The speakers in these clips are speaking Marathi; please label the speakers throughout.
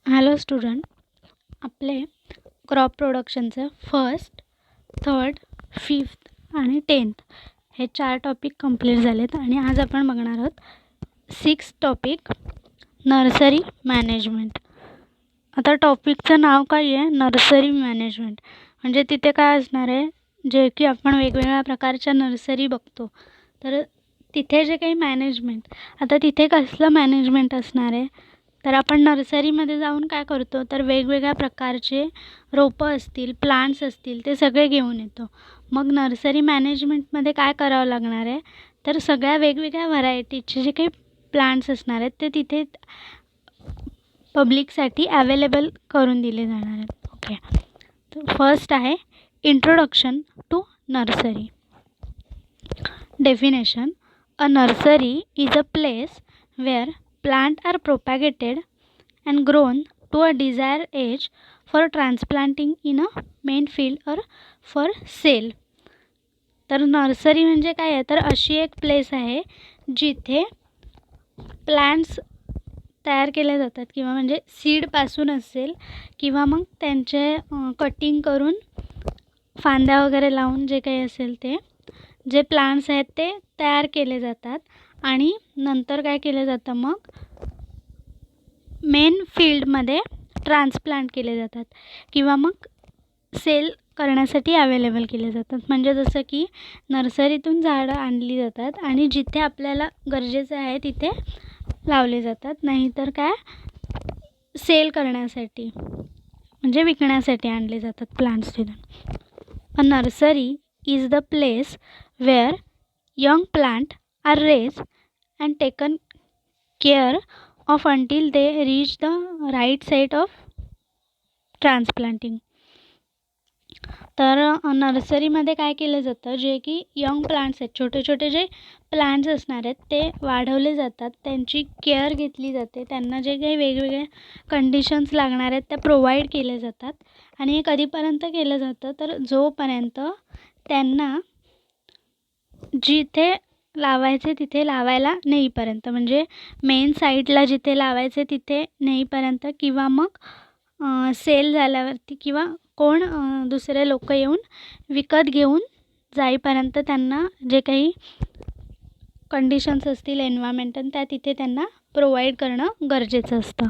Speaker 1: हॅलो स्टुडंट, आपले क्रॉप प्रोडक्शनचं फर्स्ट, थर्ड, फिफ्थ आणि 10th हे 4 टॉपिक कंप्लीट झालेत आणि आज आपण बघणार आहोत 6th टॉपिक नर्सरी मॅनेजमेंट. आता टॉपिकचं नाव काय आहे? Nursery management. म्हणजे तिथे काय असणार आहे, जे की आपण वेगवेगळ्या प्रकारच्या नर्सरी बघतो, तर तिथे जे काही मॅनेजमेंट, आता तिथे कसलं मॅनेजमेंट असणार आहे, तर आपण नर्सरीमध्ये जाऊन काय करतो, तर वेगवेगळ्या प्रकारचे रोपं असतील, प्लांट्स असतील, ते सगळे घेऊन येतो. मग नर्सरी मॅनेजमेंटमध्ये काय करावं लागणार आहे, तर सगळ्या वेगवेगळ्या व्हरायटीचे जे काही प्लांट्स असणार आहेत ते तिथे पब्लिकसाठी अवेलेबल करून दिले जाणार आहेत. ओके, तर फर्स्ट आहे introduction to nursery. Definition: a nursery is a place where plants are propagated and grown to a desired age for transplanting in a main field or for sale. तर नर्सरी म्हणजे काय आहे, तर अशी एक प्लेस आहे जिथे प्लांट्स तयार केले जातात, किंवा म्हणजे सीडपासून असेल किंवा मग त्यांचे कटिंग करून फांद्या वगैरे लावून जे काही असेल ते जे प्लांट्स आहेत ते तयार केले जातात आणि नंतर काय केलं जातं, मग मेन फील्डमध्ये ट्रान्सप्लांट केले जातात किंवा मग सेल करण्यासाठी अवेलेबल केले जातात. म्हणजे जसं की नर्सरीतून झाडं आणली जातात आणि जिथे आपल्याला गरजेचं आहे तिथे लावले जातात, नाहीतर काय सेल करण्यासाठी म्हणजे विकण्यासाठी आणले जातात प्लांट्स तिथून. A nursery is the place where young plants are raised and taken care of until they reach the right site of transplanting. तर नर्सरीमध्ये काय केलं जातं, जे की यंग प्लांट्स आहेत, छोटे छोटे जे प्लांट्स असणार आहेत ते वाढवले जातात, त्यांची केअर घेतली जाते, त्यांना जे काही वेगवेगळे कंडिशन्स लागणार आहेत त्या प्रोव्हाइड केले जातात. आणि हे कधीपर्यंत केलं जातं, तर जोपर्यंत त्यांना जिथे लावायचे तिथे लावायला नेईपर्यंत, म्हणजे मेन साईटला जिथे लावायचे तिथे नेईपर्यंत, किंवा मग सेल झाल्यावरती किंवा कोण दुसरे लोक येऊन विकत घेऊन जाईपर्यंत त्यांना जे काही कंडिशन्स असतील एन्व्हायरमेंटल त्या तिथे त्यांना प्रोव्हाइड करणं गरजेचं असतं.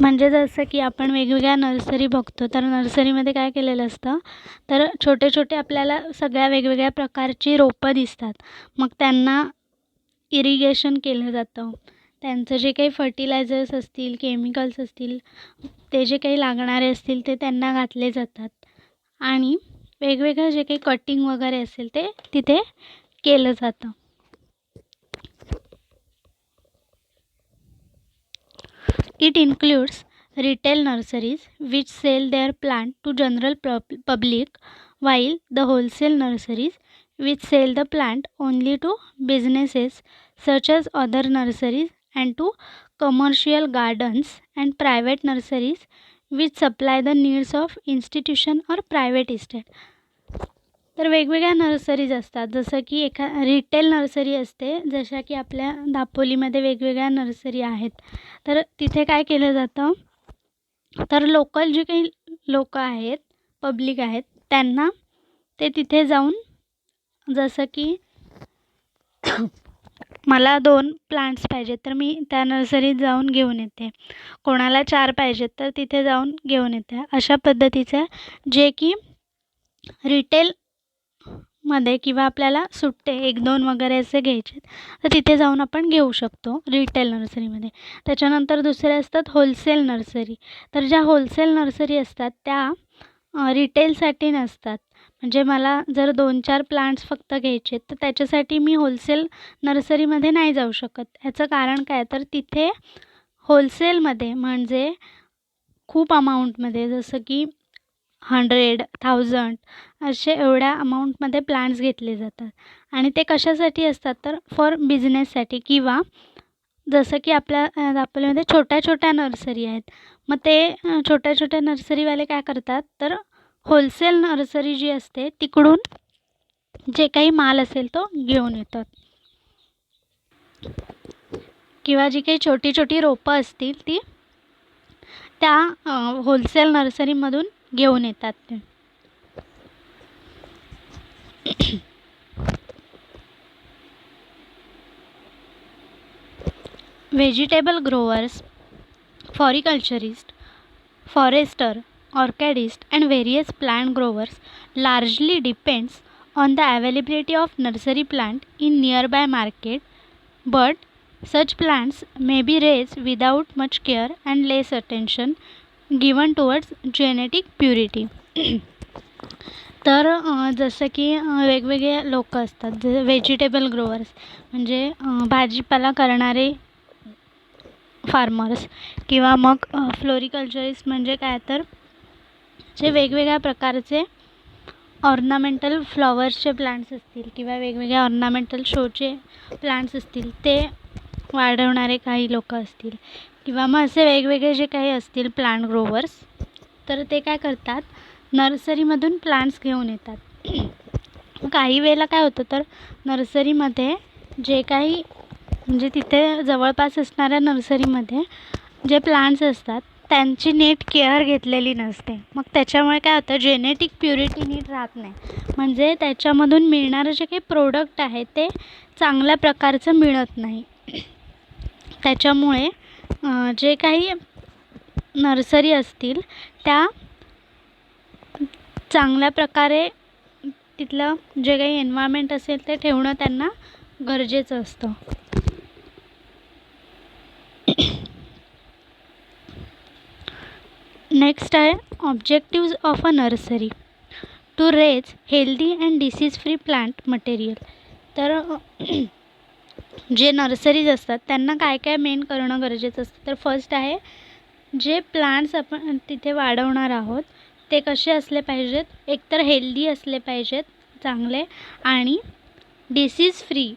Speaker 1: म्हणजे जसं की आपण वेगवेगळ्या नर्सरी बघतो, तर नर्सरीमध्ये काय केलेलं असतं, तर छोटे छोटे आपल्याला सगळ्या वेगवेगळ्या प्रकारची रोपं दिसतात. मग त्यांना इरिगेशन केलं जातं, त्यांचं जे काही फर्टिलायझर्स असतील, केमिकल्स असतील, ते जे काही लागणारे असतील ते त्यांना घातले जातात आणि वेगवेगळं जे काही कटिंग वगैरे असेल ते तिथे केलं जातं. It includes retail nurseries which sell their plant to general public, while the wholesale nurseries which sell the plant only to businesses such as other nurseries, and to commercial gardens and private nurseries which supply the needs of institution or private estate. तर वेगवेगळ्या नर्सरीज असतात, जसं की रिटेल नर्सरी असते, जशा की आपल्या दापोलीमध्ये वेगवेगळ्या नर्सरी आहेत. तर तिथे काय केलं जातं, तर लोकल जे काही लोक आहेत, पब्लिक आहेत, त्यांना ते तिथे जाऊन, जसं की मला 2 प्लांट्स पाहिजेत तर मी त्या नर्सरीत जाऊन घेऊन येते, कोणाला 4 पाहिजेत तर तिथे जाऊन घेऊन येते. अशा पद्धतीचं जे की रिटेलमध्ये किंवा आपल्याला सुट्टे 1-2 वगैरे असे घ्यायचे तर तिथे जाऊन आपण घेऊ शकतो रिटेल नर्सरीमध्ये. त्याच्यानंतर दुसरे असतात होलसेल नर्सरी. तर ज्या होलसेल नर्सरी असतात त्या रिटेलसाठी नसतात. म्हणजे मला जर 2-4 प्लांट्स फक्त घ्यायचे तर त्याच्यासाठी मी होलसेल नर्सरीमध्ये नाही जाऊ शकत. ह्याचं कारण काय, तर तिथे होलसेलमध्ये म्हणजे खूप अमाऊंटमध्ये, जसं की 100,000 असे एवढ्या अमाऊंटमध्ये प्लांट्स घेतले जातात. आणि ते कशासाठी असतात, तर फॉर बिझनेससाठी, किंवा जसं की आपल्या दापोलीमध्ये छोट्या छोट्या नर्सरी आहेत. मग ते छोट्या छोट्या नर्सरीवाले काय करतात, तर होलसेल नर्सरी जी असते तिकडून जे काही माल असेल तो घेऊन येतात, किंवा जी काही छोटी छोटी रोपं असतील ती त्या होलसेल नर्सरीमधून घेऊन येतात ते. Vegetable growers, floriculturist, forester, orchidist and various plant growers largely depends on the availability of nursery plant in nearby market, but such plants may be raised without much care and less attention given towards genetic purity. तर जसं की वेगवेगळे लोक असतात, जे व्हेजिटेबल ग्रोवर्स म्हणजे भाजीपाला करणारे फार्मर्स, किंवा मग फ्लोरिकल्चरिस्ट म्हणजे काय तर जे वेगवेगळ्या प्रकारचे ऑर्नामेंटल फ्लॉवर्सचे प्लांट्स असतील किंवा वेगवेगळ्या ऑर्नामेंटल शोचे प्लांट्स असतील ते वाढवणारे काही लोक असतील, किंवा मग असे वेगवेगळे जे काही असतील प्लांट ग्रोवर्स, तर ते काय करतात, नर्सरीमधून प्लांट्स घेऊन येतात. काही वेळेला काय होतं, तर नर्सरीमध्ये जे काही म्हणजे तिथे जवळपास असणाऱ्या नर्सरीमध्ये जे प्लांट्स असतात त्यांची नीट केअर घेतलेली नसते. मग त्याच्यामुळे काय होतं, जेनेटिक प्युरिटी नीट राहत नाही. म्हणजे त्याच्यामधून मिळणारं जे काही प्रोडक्ट आहे ते चांगल्या प्रकारचं मिळत नाही. त्याच्यामुळे जे काही नर्सरी असतील त्या चांगल्या प्रकारे तिथलं जे काही एन्व्हायरमेंट असेल ते ठेवणं त्यांना गरजेचं असतं. नेक्स्ट आहे objectives of a nursery to raise healthy and disease free plant material. तर जे नर्सरीज असतात त्यांना काय काय मेन करणं गरजेचं असतं. तर फर्स्ट आहे, जे प्लांट्स आपण तिथे वाढवणार आहोत ते कसे असले पाहिजेत, एकतर हेल्दी असले पाहिजेत चांगले, आणि डिसीज फ्री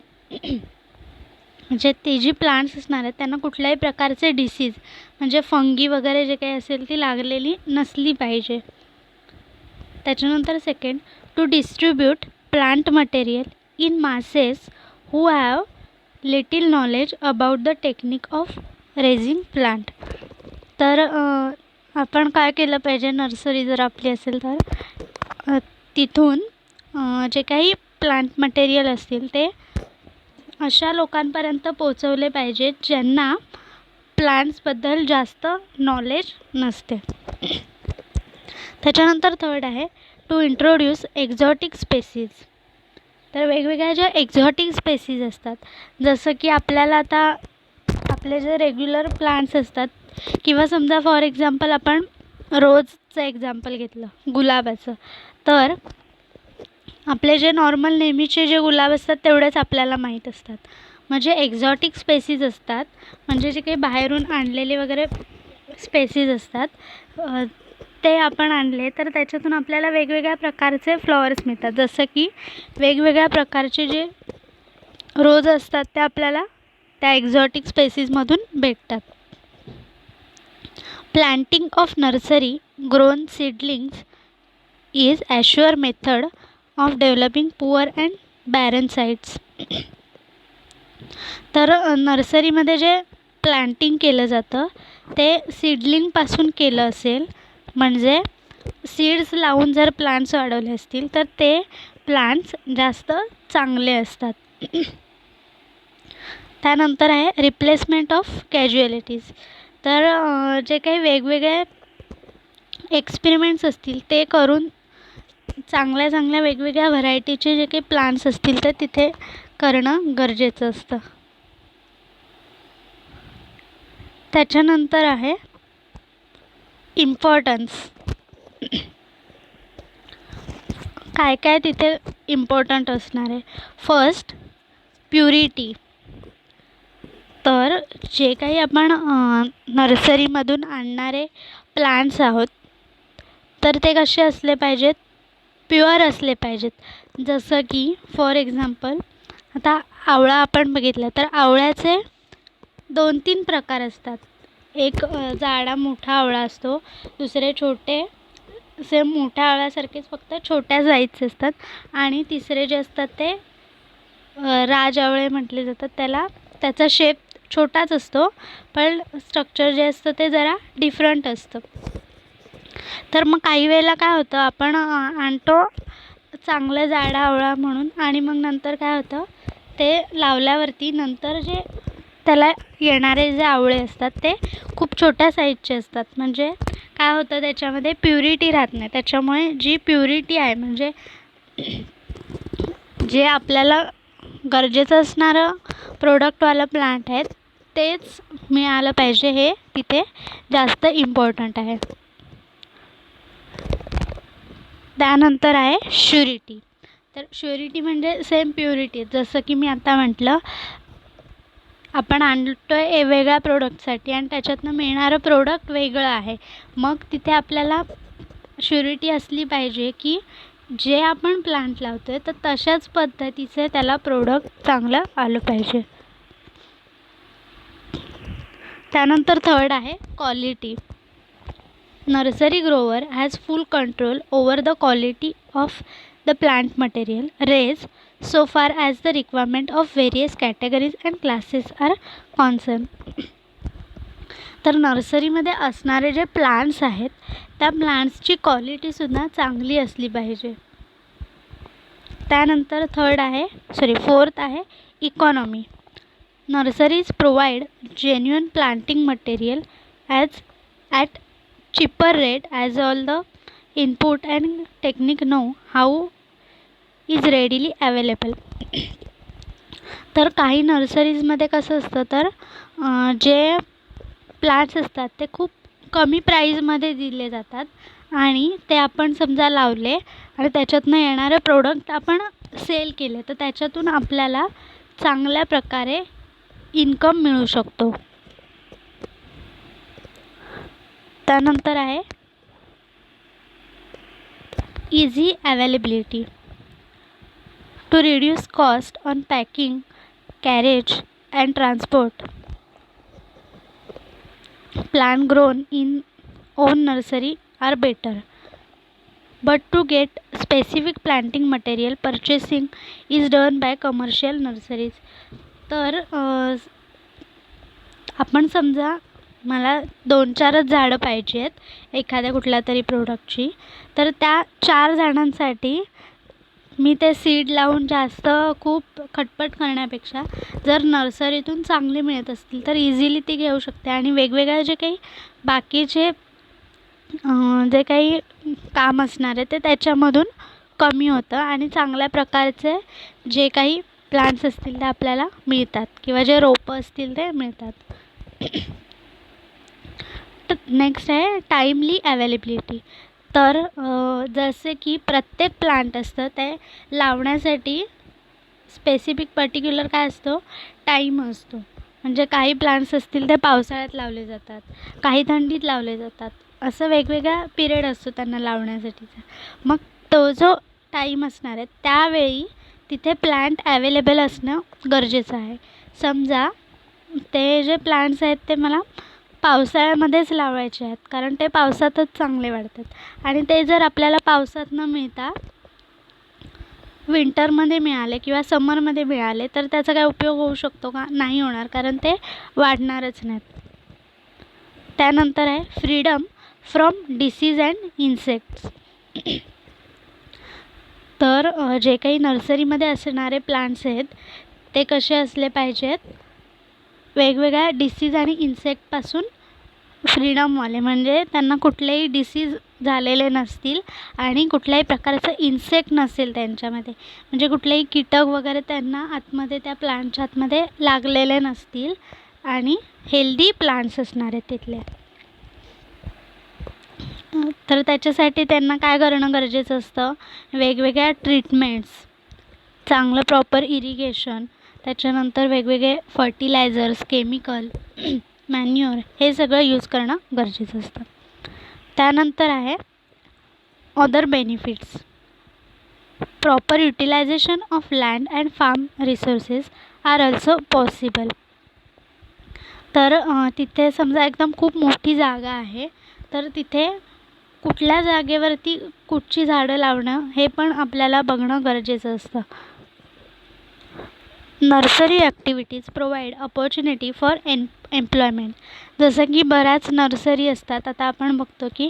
Speaker 1: म्हणजे ते जी प्लांट्स असणार आहेत त्यांना कुठल्याही प्रकारचे डिसीज म्हणजे फंगी वगैरे जे काही असेल ती लागलेली नसली पाहिजे. त्याच्यानंतर second, to distribute plant material in masses who have little knowledge about the technique of raising plant. तर आपण काय केलं पाहिजे, नर्सरी जर आपली असेल तर तिथून जे काही प्लांट मटेरियल असतील ते अशा लोकांपर्यंत पोचवले पाहिजेत ज्यांना प्लांट्सबद्दल जास्त नॉलेज नसते. त्याच्यानंतर थर्ड आहे, टू इंट्रोड्यूस एक्झॉटिक स्पेसीज. तर वेगवेगळ्या ज्या एक्झॉटिक स्पेसीज असतात, जसं की आपल्याला आता आपले जे रेग्युलर प्लांट्स असतात, किंवा समजा फॉर एक्झाम्पल आपण रोजचं एक्झाम्पल घेतलं गुलाबाचं, तर आपले जे नॉर्मल नेहमीचे जे गुलाब असतात तेवढेच आपल्याला माहीत असतात. म्हणजे एक्झॉटिक स्पेसीज असतात म्हणजे जे काही बाहेरून आणलेले वगैरे स्पेसीज असतात ते आपण आणले तर त्याच्यातून आपल्याला वेगवेगळ्या प्रकारचे फ्लॉवर्स मिळतात. जसं की वेगवेगळ्या प्रकारचे जे रोज असतात ते आपल्याला त्या एक्झॉटिक स्पेसीजमधून भेटतात. Planting of nursery grown seedlings is a sure method of developing poor and barren sites. तर नर्सरीमध्ये जे प्लांटिंग केलं जातं ते सीडलिंगपासून केलं असेल, म्हणजे सीड्स लावून जर प्लांट्स वाढवले असतील तर ते प्लांट्स जास्त चांगले असतात. त्यानंतर आहे रिप्लेसमेंट ऑफ कॅज्युअलिटीज. तर जे काही वेगवेगळे एक्सपेरिमेंट्स असतील ते करून चांगल्या चांगल्या वेगवेगळ्या व्हरायटीचे जे काही प्लांट्स असतील ते तिथे करणं गरजेचं असतं. त्याच्यानंतर आहे इम्पॉर्टन्स. काय काय तिथे इम्पॉर्टंट असणार आहे. First, purity. तर जे काही आपण नर्सरीमधून आणणारे प्लांट्स आहोत तर ते कसे असले पाहिजेत, प्युअर असले पाहिजेत. जसं की फॉर एक्झाम्पल आता आवळा आपण बघितला तर आवळ्याचे 2-3 प्रकार असतात. एक जाडा मोठा आवळा असतो, दुसरे छोटे सेम मोठ्या आवळ्यासारखेच फक्त छोट्या साईजचे असतात, आणि तिसरे जे असतात ते राज आवळे म्हटले जातात. त्याचा शेप छोटाच असतो, पण स्ट्रक्चर जे असतं ते जरा डिफरंट असतं. तर मग काही वेळेला काय होतं, आपण आणतो चांगलं जाडा आवळा म्हणून, आणि मग नंतर काय होतं, ते लावल्यावरती नंतर जे त्याला येणारे जे आवळे असतात ते खूप छोट्या साईजचे असतात. म्हणजे काय होतं, त्याच्यामध्ये प्युरिटी राहत नाही. त्याच्यामुळे जी प्युरिटी आहे, म्हणजे जे आपल्याला गरजेचं असणारं प्रोडक्टवालं प्लांट आहे तेच मिळालं पाहिजे, हे तिथे जास्त इम्पॉर्टंट आहे. त्यानंतर आहे श्युरिटी. तर श्युरिटी म्हणजे सेम प्युरिटी. जसं की मी आता म्हटलं, आपण आणतो आहे वेगळ्या प्रोडक्टसाठी आणि त्याच्यातनं मिळणारं प्रोडक्ट वेगळं आहे. मग तिथे आपल्याला श्युरिटी असली पाहिजे की जे आपण प्लांट लावतो आहे तर तशाच पद्धतीचं त्याला प्रोडक्ट चांगलं आलं पाहिजे. त्यानंतर थर्ड आहे quality. Nursery grower has full control over the quality of the plant material raise so far as the requirement of various categories and classes are concerned. तर नर्सरीमध्ये असणारे जे प्लांट्स आहेत त्या प्लांट्सची क्वालिटीसुद्धा चांगली असली पाहिजे. त्यानंतर फोर्थ आहे economy. Nurseries provide genuine planting material as at cheaper rate as all the input and technique know how is readily available. तर काही नर्सरीजमध्ये कसं असतं, तर जे प्लांट्स असतात ते खूप कमी प्राईजमध्ये दिले जातात आणि ते आपण समजा लावले आणि त्याच्यातनं येणारे प्रोडक्ट आपण सेल केले तर त्याच्यातून आपल्याला चांगल्या प्रकारे इन्कम मिळू शकतो. त्यानंतर आहे easy availability. To reduce cost on packing, carriage and transport, plant grown in own nursery are better. But to get specific planting material, purchasing is done by commercial nurseries. तर आपण समजा मला 2-4च झाडं पाहिजे आहेत एखाद्या कुठल्या तरी प्रोडक्टची, तर त्या 4 झाडांसाठी मी ते सीड लावून जास्त खूप खटपट करण्यापेक्षा जर नर्सरीतून चांगले मिळत असतील तर इझिली ती घेऊ शकते आणि वेगवेगळ्या जे काही बाकीचे जे काही काम असणार आहे ते त्याच्यामधून कमी होतं आणि चांगल्या प्रकारचे जे काही प्लांट्स असतील ते आपल्याला मिळतात किंवा जे रोपं असतील ते मिळतात. नेक्स्ट आहे टाईमली अवेलेबिलिटी. तर जसे की प्रत्येक प्लांट असतं ते लावण्यासाठी स्पेसिफिक पर्टिक्युलर काय असतो, टाईम असतो. म्हणजे काही प्लांट्स असतील ते पावसाळ्यात लावले जातात, काही थंडीत लावले जातात, असं वेगवेगळा पिरियड असतो त्यांना लावण्यासाठीचा. मग तो जो टाईम असणार आहे त्यावेळी तिथे प्लांट ॲवेलेबल असणं गरजेचं आहे. समजा ते जे प्लांट्स आहेत ते मला पावसाळ्यामध्येच लावायचे आहेत कारण ते पावसातच चांगले वाढतात आणि ते जर आपल्याला पावसात न मिळता विंटरमध्ये मिळाले किंवा समरमध्ये मिळाले तर त्याचा काय उपयोग होऊ शकतो का? नाही होणार, कारण ते वाढणारच नाहीत. त्यानंतर आहे freedom from disease and insects. तर जे काही नर्सरीमध्ये असणारे प्लांट्स आहेत ते कसे असले पाहिजेत, वेगवेगळ्या डिसीज आणि इन्सेक्टपासून फ्रीडमवाले, म्हणजे त्यांना कुठलेही डिसीज झालेले नसतील आणि कुठल्याही प्रकारचं इन्सेक्ट नसेल त्यांच्यामध्ये, म्हणजे कुठलेही कीटक वगैरे त्यांना आतमध्ये त्या प्लांटच्या आतमध्ये लागलेले नसतील आणि हेल्दी प्लांट्स असणार आहेत तिथले. तर त्याच्यासाठी त्यांना काय करणं गरजेचं असतं, वेगवेगळ्या ट्रीटमेंट्स, चांगलं प्रॉपर इरिगेशन, त्याच्यानंतर वेगवेगळे फर्टिलायझर्स, केमिकल, मॅन्युअर हे सगळं यूज करणं गरजेचं असतं. त्यानंतर आहे other benefits. Proper utilisation of land and farm resources are also possible. तर तिथे समजा एकदम खूप मोठी जागा आहे तर तिथे कुठल्या जागेवरती कुठची झाडं लावणं हे पण आपल्याला बघणं गरजेचं असतं. Nursery activities provide opportunity for employment. जसं की बऱ्याच नर्सरी असतात. आता आपण बघतो की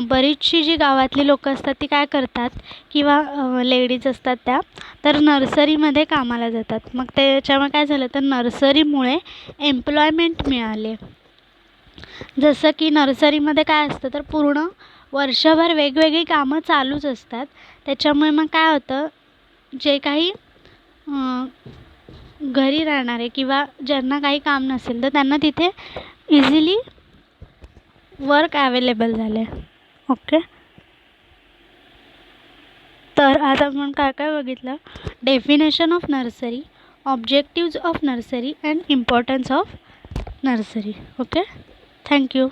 Speaker 1: बरीचशी जी गावातली लोकं असतात ती काय करतात किंवा लेडीज असतात त्या तर नर्सरीमध्ये कामाला जातात. मग त्याच्यामुळे काय झालं तर नर्सरीमुळे एम्प्लॉयमेंट मिळाले. जसं की नर्सरीमध्ये काय असतं तर पूर्ण वर्षभर वेगवेगळी कामं चालूच असतात. त्याच्यामुळे मग काय होतं जे काही घरी राहणारे किंवा ज्यांना काही काम नसेल तर त्यांना तिथे इझिली वर्क ॲवेलेबल झालं आहे. ओके. तर आज आपण काय काय बघितलं. Definition of nursery, objectives of nursery and importance of nursery. Okay. Thank you.